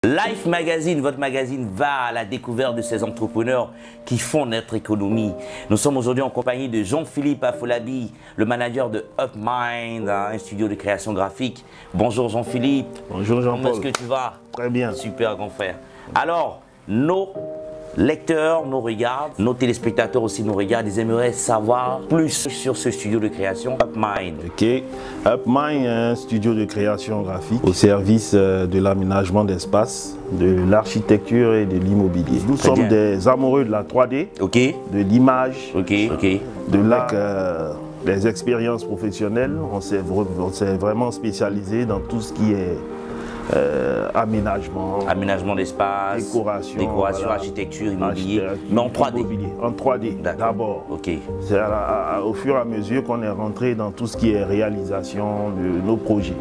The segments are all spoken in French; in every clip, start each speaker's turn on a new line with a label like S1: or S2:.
S1: Life Magazine, votre magazine, va à la découverte de ces entrepreneurs qui font notre économie. Nous sommes aujourd'hui en compagnie de Jean-Philippe Afolabi, le manager de UpMind, un studio de création graphique. Bonjour Jean-Philippe.
S2: Bonjour Jean-Paul.
S1: Comment est-ce que tu vas?
S2: Très bien.
S1: Super grand frère. Alors, nos lecteurs nous regardent, nos téléspectateurs aussi nous regardent, ils aimeraient savoir plus sur ce studio de création UpMind.
S2: Ok, UpMind est un studio de création graphique au service de l'aménagement d'espace, de l'architecture et de l'immobilier. Nous sommes des amoureux de la 3D, de l'image, de l'art, des expériences professionnelles. On s'est vraiment spécialisé dans tout ce qui est aménagement d'espace, décoration, voilà, architecture, immobilier, mais en 3D. En 3D d'abord. C'est au fur et à mesure qu'on est rentré dans tout ce qui est réalisation de nos projets.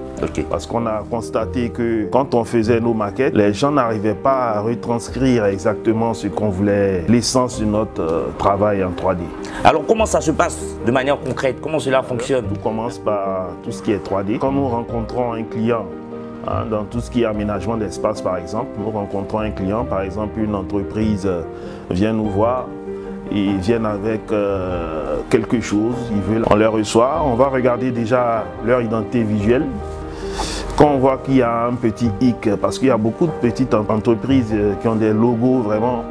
S2: Parce qu'on a constaté que quand on faisait nos maquettes, les gens n'arrivaient pas à retranscrire exactement ce qu'on voulait, l'essence de notre travail en 3D.
S1: Alors comment ça se passe de manière concrète? Comment cela fonctionne?
S2: Tout commence par tout ce qui est 3D. Quand nous rencontrons un client, dans tout ce qui est aménagement d'espace par exemple, nous rencontrons un client, par exemple une entreprise vient nous voir, ils viennent avec quelque chose, on les reçoit, on va regarder déjà leur identité visuelle. Quand on voit qu'il y a un petit hic, parce qu'il y a beaucoup de petites entreprises qui ont des logos vraiment,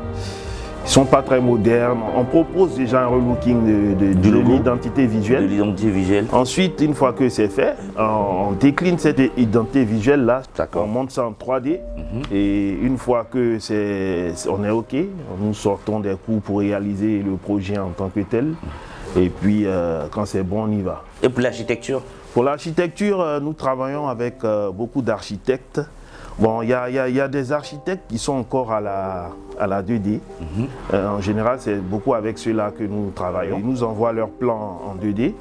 S2: ils ne sont pas très modernes. On propose déjà un relooking de l'identité visuelle. Ensuite, une fois que c'est fait, on décline cette identité visuelle-là, on monte ça en 3D. Et une fois que on est OK, nous sortons des coûts pour réaliser le projet en tant que tel. Et puis, quand c'est bon, on y va.
S1: Et pour l'architecture?
S2: Pour l'architecture, nous travaillons avec beaucoup d'architectes. Bon, il y a des architectes qui sont encore à la 2D. En général, c'est beaucoup avec ceux-là que nous travaillons. Ils nous envoient leurs plans en 2D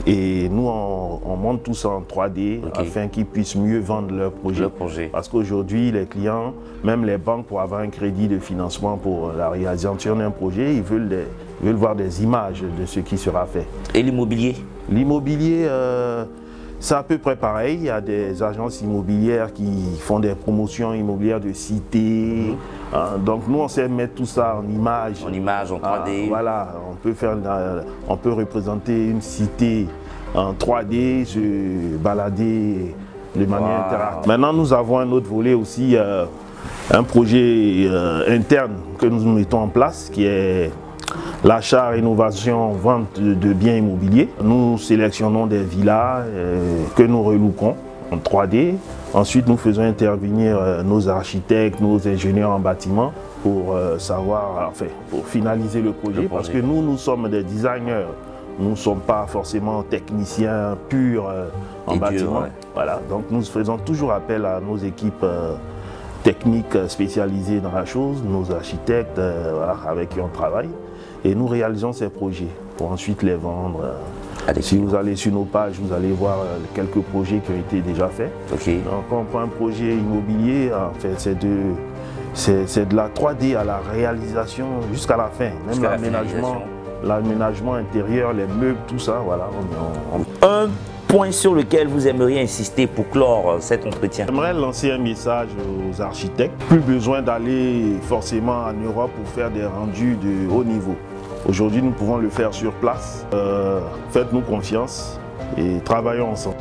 S2: et nous, on monte tout ça en 3D afin qu'ils puissent mieux vendre leur projet. Parce qu'aujourd'hui, les clients, même les banques, pour avoir un crédit de financement pour la réalisation d'un projet, ils veulent voir des images de ce qui sera fait.
S1: Et l'immobilier? L'immobilier,
S2: c'est à peu près pareil. Il y a des agences immobilières qui font des promotions immobilières de cités. Donc nous, on sait mettre tout ça en image.
S1: En image, en 3D.
S2: Voilà, on peut représenter une cité en 3D, se balader de manière interactive. Maintenant, nous avons un autre volet aussi, un projet interne que nous mettons en place, qui est l'achat, rénovation, vente de biens immobiliers. Nous sélectionnons des villas que nous relookons en 3D. Ensuite, nous faisons intervenir nos architectes, nos ingénieurs en bâtiment pour pour finaliser le projet. Parce que nous sommes des designers. Nous ne sommes pas forcément techniciens purs en bâtiment. Voilà. Donc nous faisons toujours appel à nos équipes techniques spécialisées dans la chose, nos architectes avec qui on travaille. Et nous réalisons ces projets pour ensuite les vendre. Si vous allez sur nos pages, vous allez voir quelques projets qui ont été déjà faits. Donc quand on prend un projet immobilier, en fait, c'est de la 3D à la réalisation jusqu'à la fin. Même l'aménagement intérieur, les meubles, tout ça, voilà.
S1: Un point sur lequel vous aimeriez insister pour clore cet entretien?
S2: J'aimerais lancer un message aux architectes. Plus besoin d'aller forcément en Europe pour faire des rendus de haut niveau. Aujourd'hui, nous pouvons le faire sur place. Faites-nous confiance et travaillons ensemble.